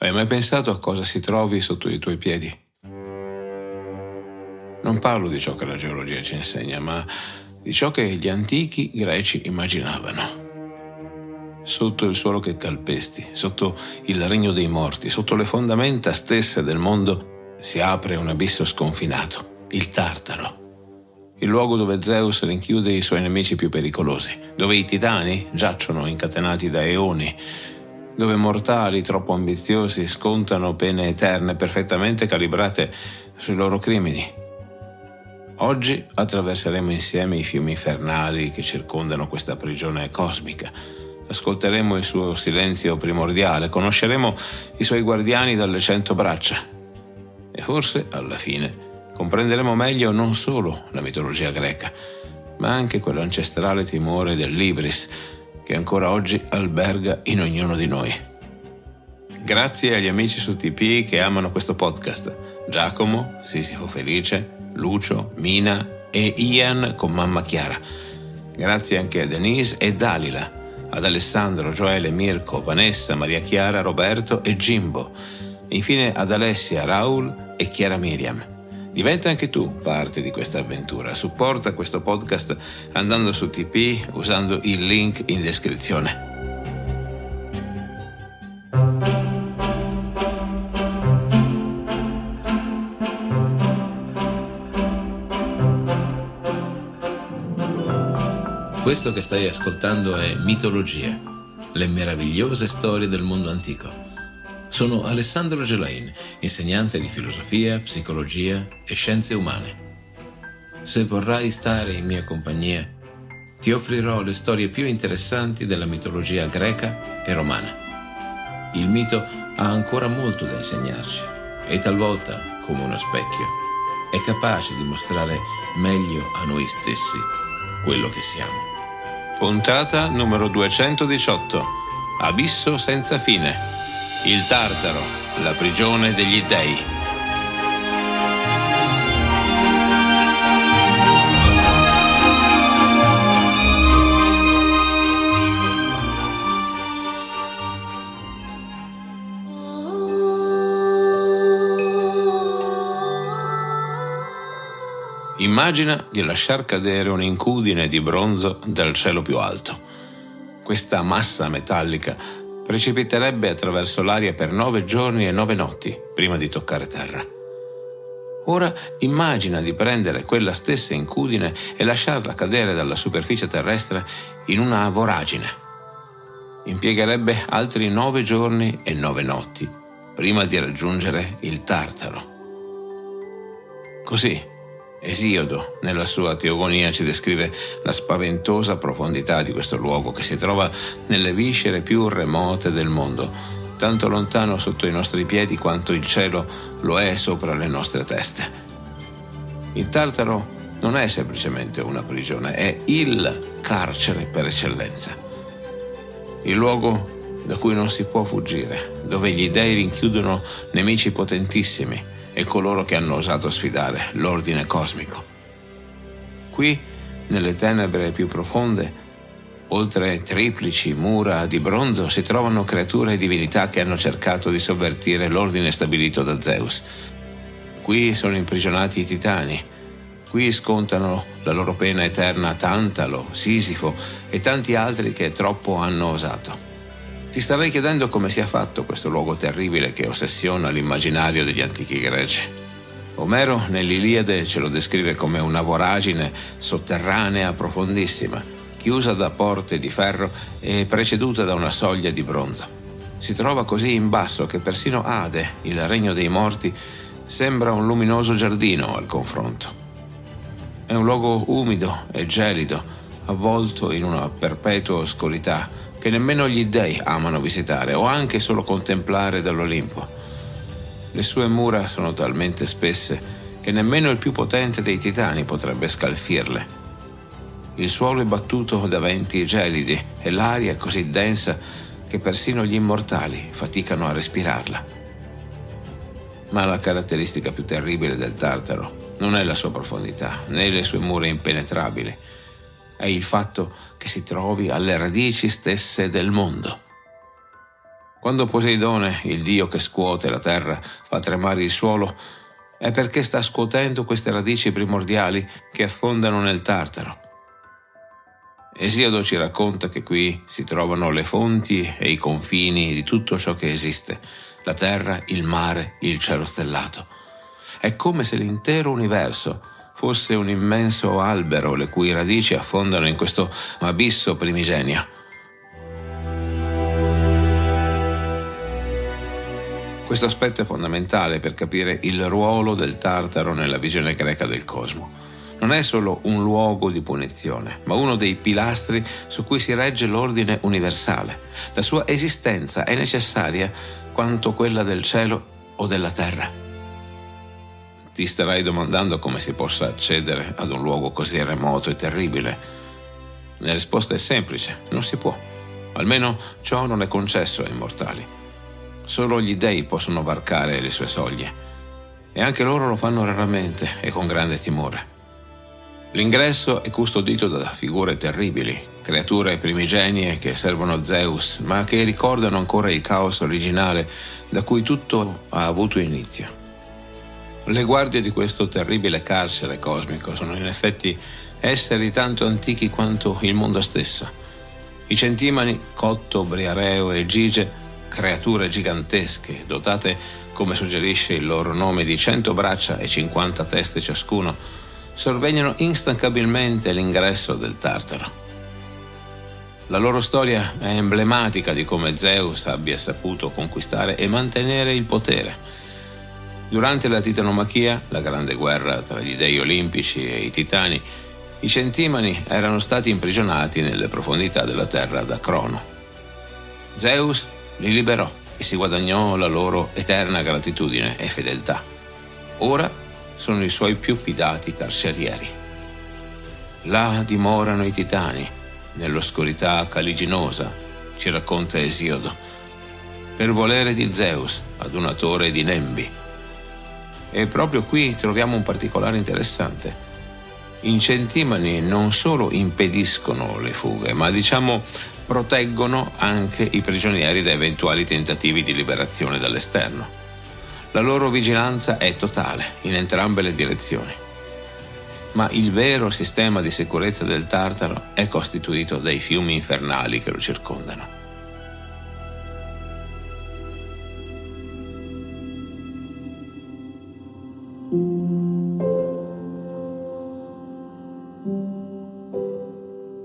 Hai mai pensato a cosa si trovi sotto i tuoi piedi? Non parlo di ciò che la geologia ci insegna, ma di ciò che gli antichi greci immaginavano. Sotto il suolo che calpesti, sotto il regno dei morti, sotto le fondamenta stesse del mondo, si apre un abisso sconfinato, il Tartaro. Il luogo dove Zeus rinchiude i suoi nemici più pericolosi, dove i titani giacciono incatenati da eoni, dove mortali troppo ambiziosi scontano pene eterne perfettamente calibrate sui loro crimini. Oggi attraverseremo insieme i fiumi infernali che circondano questa prigione cosmica. Ascolteremo il suo silenzio primordiale, conosceremo i suoi guardiani dalle 100 braccia. E forse, alla fine, comprenderemo meglio non solo la mitologia greca, ma anche quell'ancestrale timore dell'Ibris, che ancora oggi alberga in ognuno di noi. Grazie agli amici su TP che amano questo podcast: Giacomo, Sisifo Felice, Lucio, Mina e Ian con mamma Chiara. Grazie anche a Denise e Dalila, ad Alessandro, Gioele, Mirko, Vanessa, Maria Chiara, Roberto e Jimbo. E infine ad Alessia, Raul e Chiara Miriam. Diventa anche tu parte di questa avventura. Supporta questo podcast andando su TP usando il link in descrizione. Questo che stai ascoltando è Mitologia, le meravigliose storie del mondo antico. Sono Alessandro Gelain, insegnante di filosofia, psicologia e scienze umane. Se vorrai stare in mia compagnia, ti offrirò le storie più interessanti della mitologia greca e romana. Il mito ha ancora molto da insegnarci e talvolta, come uno specchio, è capace di mostrare meglio a noi stessi quello che siamo. Puntata numero 218. Abisso senza fine. Il Tartaro, la prigione degli dei. Immagina di lasciar cadere un'incudine di bronzo dal cielo più alto. Questa massa metallica precipiterebbe attraverso l'aria per 9 giorni e 9 notti prima di toccare terra. Ora immagina di prendere quella stessa incudine e lasciarla cadere dalla superficie terrestre in una voragine. Impiegherebbe altri 9 giorni e 9 notti prima di raggiungere il Tartaro. Così Esiodo, nella sua Teogonia, ci descrive la spaventosa profondità di questo luogo che si trova nelle viscere più remote del mondo, tanto lontano sotto i nostri piedi quanto il cielo lo è sopra le nostre teste. Il Tartaro non è semplicemente una prigione, è il carcere per eccellenza. Il luogo da cui non si può fuggire, dove gli dei rinchiudono nemici potentissimi e coloro che hanno osato sfidare l'ordine cosmico. Qui, nelle tenebre più profonde, oltre triplici mura di bronzo, si trovano creature e divinità che hanno cercato di sovvertire l'ordine stabilito da Zeus. Qui sono imprigionati i titani. Qui scontano la loro pena eterna Tantalo, Sisifo e tanti altri che troppo hanno osato. Ti starei chiedendo come sia fatto questo luogo terribile che ossessiona l'immaginario degli antichi greci. Omero nell'Iliade ce lo descrive come una voragine sotterranea profondissima, chiusa da porte di ferro e preceduta da una soglia di bronzo. Si trova così in basso che persino Ade, il regno dei morti, sembra un luminoso giardino al confronto. È un luogo umido e gelido, avvolto in una perpetua oscurità, che nemmeno gli dei amano visitare o anche solo contemplare dall'Olimpo. Le sue mura sono talmente spesse che nemmeno il più potente dei titani potrebbe scalfirle. Il suolo è battuto da venti gelidi e l'aria è così densa che persino gli immortali faticano a respirarla. Ma la caratteristica più terribile del Tartaro non è la sua profondità, né le sue mura impenetrabili. È il fatto che si trovi alle radici stesse del mondo. Quando Poseidone, il dio che scuote la terra, fa tremare il suolo, è perché sta scuotendo queste radici primordiali che affondano nel Tartaro. Esiodo ci racconta che qui si trovano le fonti e i confini di tutto ciò che esiste, la terra, il mare, il cielo stellato. È come se l'intero universo fosse un immenso albero le cui radici affondano in questo abisso primigenio. Questo aspetto è fondamentale per capire il ruolo del Tartaro nella visione greca del cosmo. Non è solo un luogo di punizione, ma uno dei pilastri su cui si regge l'ordine universale. La sua esistenza è necessaria quanto quella del cielo o della terra. Ti starai domandando come si possa accedere ad un luogo così remoto e terribile. La risposta è semplice: non si può. Almeno ciò non è concesso ai mortali. Solo gli dei possono varcare le sue soglie, e anche loro lo fanno raramente e con grande timore. L'ingresso è custodito da figure terribili, creature primigenie che servono a Zeus, ma che ricordano ancora il caos originale da cui tutto ha avuto inizio. Le guardie di questo terribile carcere cosmico sono in effetti esseri tanto antichi quanto il mondo stesso. I centimani, Cotto, Briareo e Gige, creature gigantesche, dotate, come suggerisce il loro nome, di 100 braccia e 50 teste ciascuno, sorvegliano instancabilmente l'ingresso del Tartaro. La loro storia è emblematica di come Zeus abbia saputo conquistare e mantenere il potere. Durante la Titanomachia, la grande guerra tra gli dei olimpici e i titani, i centimani erano stati imprigionati nelle profondità della terra da Crono. Zeus li liberò e si guadagnò la loro eterna gratitudine e fedeltà. Ora sono i suoi più fidati carcerieri. Là dimorano i titani, nell'oscurità caliginosa, ci racconta Esiodo, per volere di Zeus, adunatore di Nembi. E proprio qui troviamo un particolare interessante. I centimani non solo impediscono le fughe, ma proteggono anche i prigionieri da eventuali tentativi di liberazione dall'esterno. La loro vigilanza è totale in entrambe le direzioni. Ma il vero sistema di sicurezza del Tartaro è costituito dai fiumi infernali che lo circondano.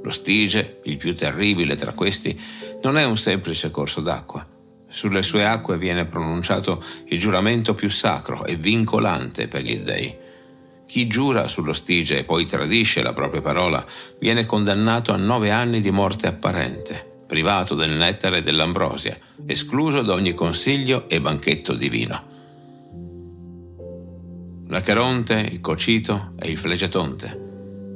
Lo Stige, il più terribile tra questi, non è un semplice corso d'acqua. Sulle sue acque viene pronunciato il giuramento più sacro e vincolante per gli dei. Chi giura sullo Stige e poi tradisce la propria parola viene condannato a 9 anni di morte apparente, privato del nettare e dell'ambrosia, escluso da ogni consiglio e banchetto divino. L'Acheronte, il Cocito e il Flegetonte.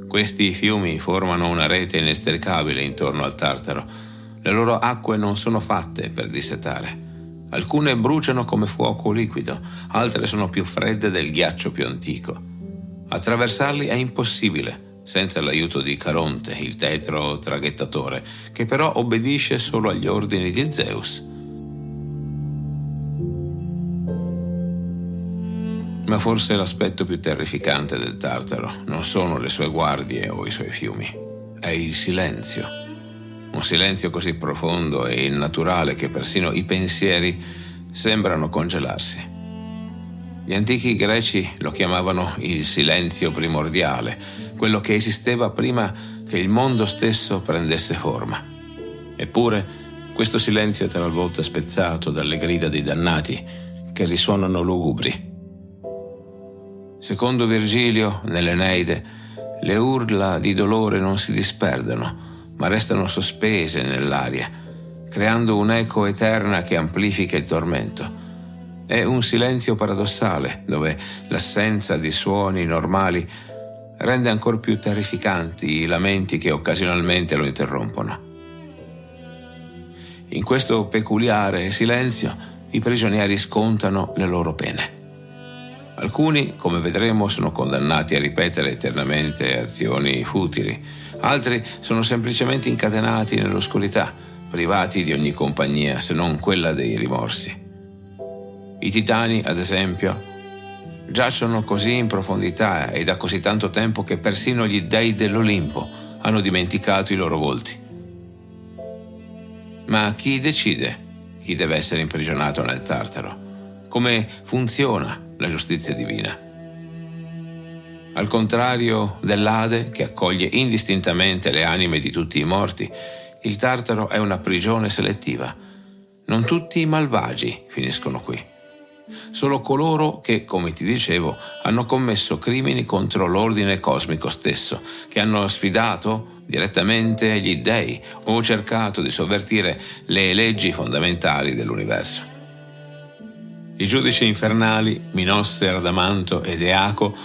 Questi fiumi formano una rete inestricabile intorno al Tartaro. Le loro acque non sono fatte per dissetare. Alcune bruciano come fuoco liquido, altre sono più fredde del ghiaccio più antico. Attraversarli è impossibile senza l'aiuto di Caronte, il tetro traghettatore, che però obbedisce solo agli ordini di Zeus. Ma forse l'aspetto più terrificante del Tartaro non sono le sue guardie o i suoi fiumi, è il silenzio. Un silenzio così profondo e innaturale che persino i pensieri sembrano congelarsi. Gli antichi greci lo chiamavano il silenzio primordiale, quello che esisteva prima che il mondo stesso prendesse forma. Eppure, questo silenzio è talvolta spezzato dalle grida dei dannati che risuonano lugubri. Secondo Virgilio, nell'Eneide, le urla di dolore non si disperdono, ma restano sospese nell'aria, creando un'eco eterna che amplifica il tormento. È un silenzio paradossale, dove l'assenza di suoni normali rende ancor più terrificanti i lamenti che occasionalmente lo interrompono. In questo peculiare silenzio, i prigionieri scontano le loro pene. Alcuni, come vedremo, sono condannati a ripetere eternamente azioni futili. Altri sono semplicemente incatenati nell'oscurità, privati di ogni compagnia se non quella dei rimorsi. I titani, ad esempio, giacciono così in profondità e da così tanto tempo che persino gli dei dell'Olimpo hanno dimenticato i loro volti. Ma chi decide chi deve essere imprigionato nel Tartaro? Come funziona la giustizia divina? Al contrario dell'Ade, che accoglie indistintamente le anime di tutti i morti, il Tartaro è una prigione selettiva. Non tutti i malvagi finiscono qui. Solo coloro che, come ti dicevo, hanno commesso crimini contro l'ordine cosmico stesso, che hanno sfidato direttamente gli dei o cercato di sovvertire le leggi fondamentali dell'universo. I giudici infernali, Minosse, Radamanto ed Eaco,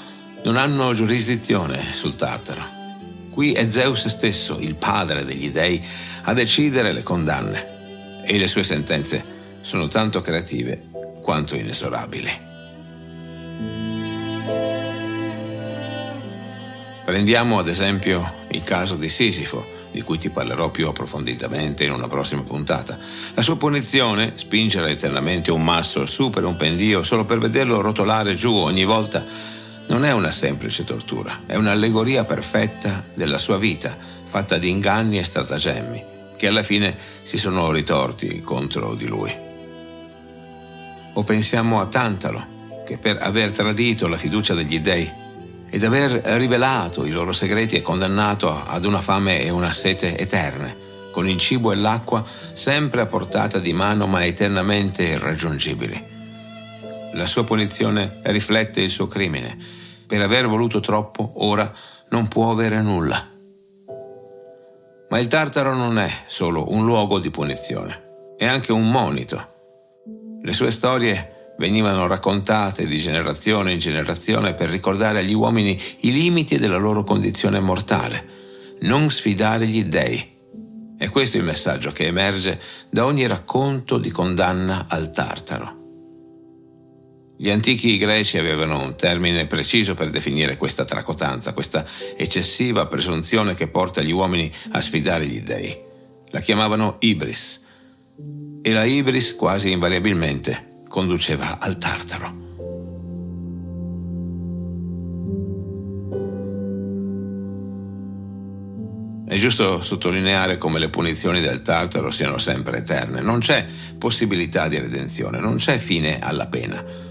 non hanno giurisdizione sul Tartaro. Qui è Zeus stesso, il padre degli dei, a decidere le condanne, e le sue sentenze sono tanto creative quanto inesorabili. Prendiamo ad esempio il caso di Sisifo, di cui ti parlerò più approfonditamente in una prossima puntata. La sua punizione, spingere eternamente un masso su per un pendio solo per vederlo rotolare giù ogni volta, non è una semplice tortura, è un'allegoria perfetta della sua vita, fatta di inganni e stratagemmi, che alla fine si sono ritorti contro di lui. O pensiamo a Tantalo, che per aver tradito la fiducia degli dei ed aver rivelato i loro segreti è condannato ad una fame e una sete eterne, con il cibo e l'acqua sempre a portata di mano ma eternamente irraggiungibili. La sua punizione riflette il suo crimine. Per aver voluto troppo, ora non può avere nulla. Ma il Tartaro non è solo un luogo di punizione, è anche un monito. Le sue storie venivano raccontate di generazione in generazione per ricordare agli uomini i limiti della loro condizione mortale, non sfidare gli dei. È questo il messaggio che emerge da ogni racconto di condanna al Tartaro. Gli antichi greci avevano un termine preciso per definire questa tracotanza, questa eccessiva presunzione che porta gli uomini a sfidare gli dei. La chiamavano ibris, e la ibris quasi invariabilmente conduceva al Tartaro. È giusto sottolineare come le punizioni del Tartaro siano sempre eterne. Non c'è possibilità di redenzione, non c'è fine alla pena.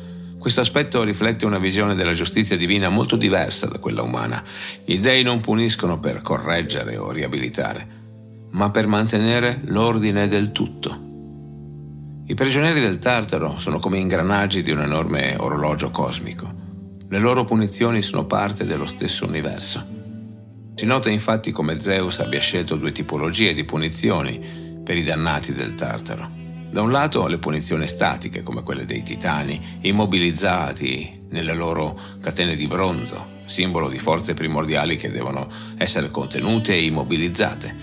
Questo aspetto riflette una visione della giustizia divina molto diversa da quella umana. Gli dei non puniscono per correggere o riabilitare, ma per mantenere l'ordine del tutto. I prigionieri del Tartaro sono come ingranaggi di un enorme orologio cosmico. Le loro punizioni sono parte dello stesso universo. Si nota infatti come Zeus abbia scelto due tipologie di punizioni per i dannati del Tartaro. Da un lato le punizioni statiche, come quelle dei titani, immobilizzati nelle loro catene di bronzo, simbolo di forze primordiali che devono essere contenute e immobilizzate.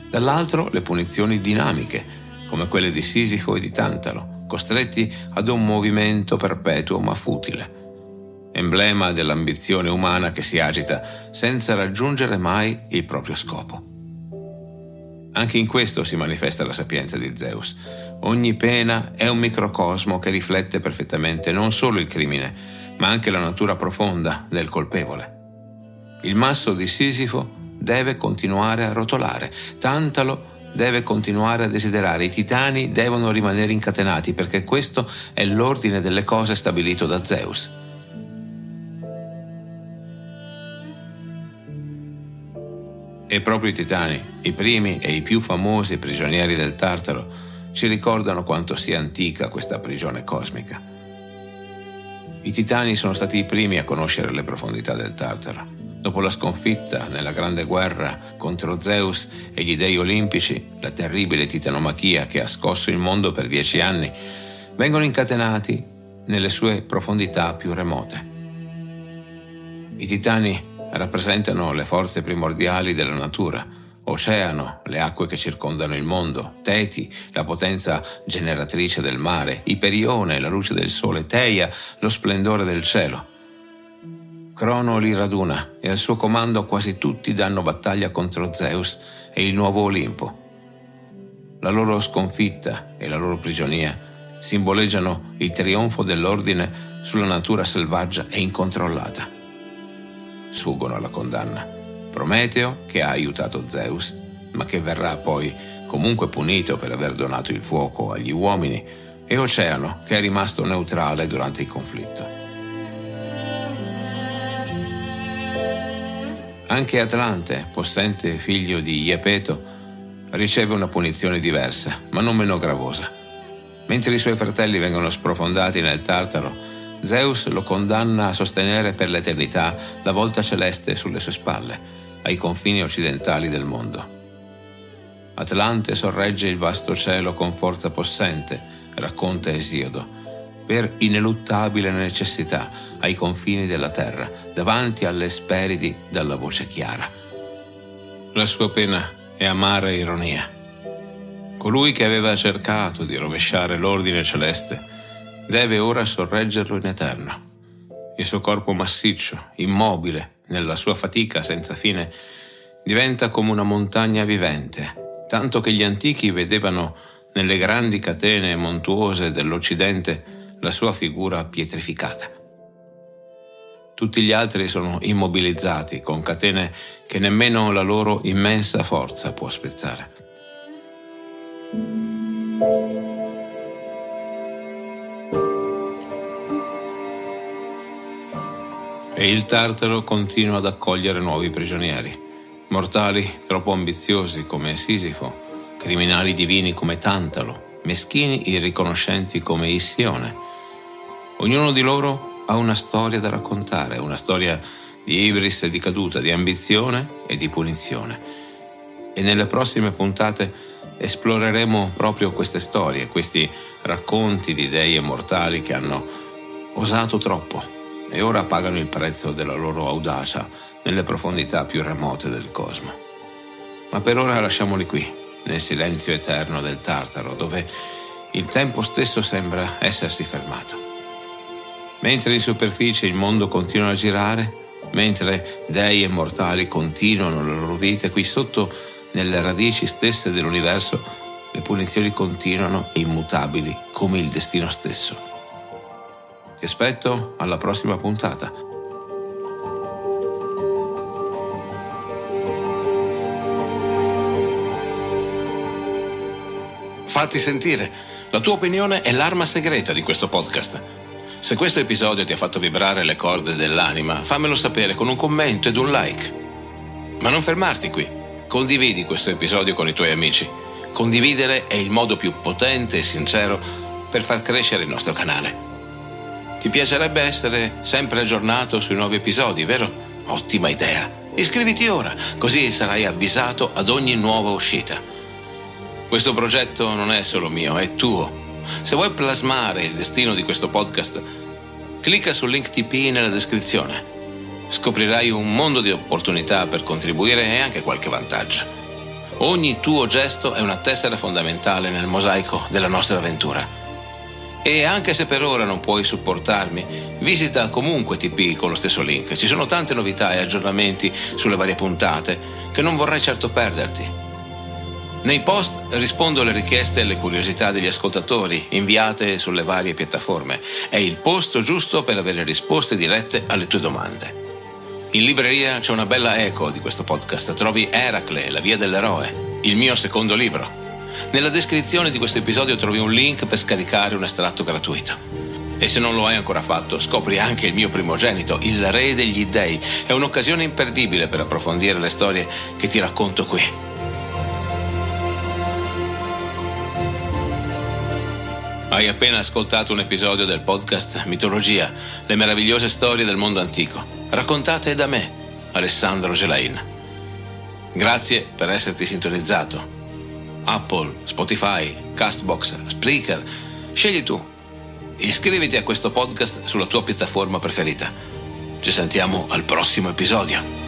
Dall'altro le punizioni dinamiche, come quelle di Sisifo e di Tantalo, costretti ad un movimento perpetuo ma futile, emblema dell'ambizione umana che si agita senza raggiungere mai il proprio scopo. Anche in questo si manifesta la sapienza di Zeus. Ogni pena è un microcosmo che riflette perfettamente non solo il crimine, ma anche la natura profonda del colpevole. Il masso di Sisifo deve continuare a rotolare, Tantalo deve continuare a desiderare, i titani devono rimanere incatenati perché questo è l'ordine delle cose stabilito da Zeus. E proprio i titani, i primi e i più famosi prigionieri del Tartaro, ci ricordano quanto sia antica questa prigione cosmica. I titani sono stati i primi a conoscere le profondità del Tartaro. Dopo la sconfitta nella grande guerra contro Zeus e gli dei olimpici, la terribile titanomachia che ha scosso il mondo per 10 anni, vengono incatenati nelle sue profondità più remote. I titani rappresentano le forze primordiali della natura, oceano, le acque che circondano il mondo, Teti, la potenza generatrice del mare, Iperione, la luce del sole, Teia, lo splendore del cielo. Crono li raduna e al suo comando quasi tutti danno battaglia contro Zeus e il nuovo Olimpo. La loro sconfitta e la loro prigionia simboleggiano il trionfo dell'ordine sulla natura selvaggia e incontrollata. Sfuggono alla condanna. Prometeo, che ha aiutato Zeus, ma che verrà poi comunque punito per aver donato il fuoco agli uomini, e Oceano, che è rimasto neutrale durante il conflitto. Anche Atlante, possente figlio di Iepeto, riceve una punizione diversa, ma non meno gravosa. Mentre i suoi fratelli vengono sprofondati nel Tartaro, Zeus lo condanna a sostenere per l'eternità la volta celeste sulle sue spalle, ai confini occidentali del mondo. Atlante sorregge il vasto cielo con forza possente, racconta Esiodo, per ineluttabile necessità ai confini della terra, davanti alle Hesperidi dalla voce chiara. La sua pena è amara ironia. Colui che aveva cercato di rovesciare l'ordine celeste deve ora sorreggerlo in eterno. Il suo corpo massiccio, immobile, nella sua fatica senza fine, diventa come una montagna vivente, tanto che gli antichi vedevano nelle grandi catene montuose dell'Occidente la sua figura pietrificata. Tutti gli altri sono immobilizzati con catene che nemmeno la loro immensa forza può spezzare. E il Tartaro continua ad accogliere nuovi prigionieri, mortali troppo ambiziosi come Sisifo, criminali divini come Tantalo, meschini irriconoscenti come Issione. Ognuno di loro ha una storia da raccontare, una storia di ibris e di caduta, di ambizione e di punizione. E nelle prossime puntate esploreremo proprio queste storie, questi racconti di dei immortali che hanno osato troppo e ora pagano il prezzo della loro audacia nelle profondità più remote del cosmo. Ma per ora lasciamoli qui, nel silenzio eterno del Tartaro, dove il tempo stesso sembra essersi fermato. Mentre in superficie il mondo continua a girare, mentre dei e mortali continuano le loro vite, qui sotto, nelle radici stesse dell'universo, le punizioni continuano immutabili come il destino stesso. Ti aspetto alla prossima puntata. Fatti sentire. La tua opinione è l'arma segreta di questo podcast. Se questo episodio ti ha fatto vibrare le corde dell'anima, fammelo sapere con un commento ed un like. Ma non fermarti qui. Condividi questo episodio con i tuoi amici. Condividere è il modo più potente e sincero per far crescere il nostro canale. Ti piacerebbe essere sempre aggiornato sui nuovi episodi, vero? Ottima idea! Iscriviti ora, così sarai avvisato ad ogni nuova uscita. Questo progetto non è solo mio, è tuo. Se vuoi plasmare il destino di questo podcast, clicca sul link TP nella descrizione. Scoprirai un mondo di opportunità per contribuire e anche qualche vantaggio. Ogni tuo gesto è una tessera fondamentale nel mosaico della nostra avventura. E anche se per ora non puoi supportarmi, visita comunque TP con lo stesso link. Ci sono tante novità e aggiornamenti sulle varie puntate che non vorrai certo perderti. Nei post rispondo alle richieste e alle curiosità degli ascoltatori inviate sulle varie piattaforme. È il posto giusto per avere risposte dirette alle tue domande. In libreria c'è una bella eco di questo podcast. Trovi Eracle, la via dell'eroe, il mio secondo libro. Nella descrizione di questo episodio trovi un link per scaricare un estratto gratuito. E se non lo hai ancora fatto, scopri anche il mio primogenito, il Re degli Dei. È un'occasione imperdibile per approfondire le storie che ti racconto qui. Hai appena ascoltato un episodio del podcast Mitologia, le meravigliose storie del mondo antico, raccontate da me, Alessandro Gelain. Grazie per esserti sintonizzato. Apple, Spotify, Castbox, Spreaker, scegli tu. Iscriviti a questo podcast sulla tua piattaforma preferita. Ci sentiamo al prossimo episodio.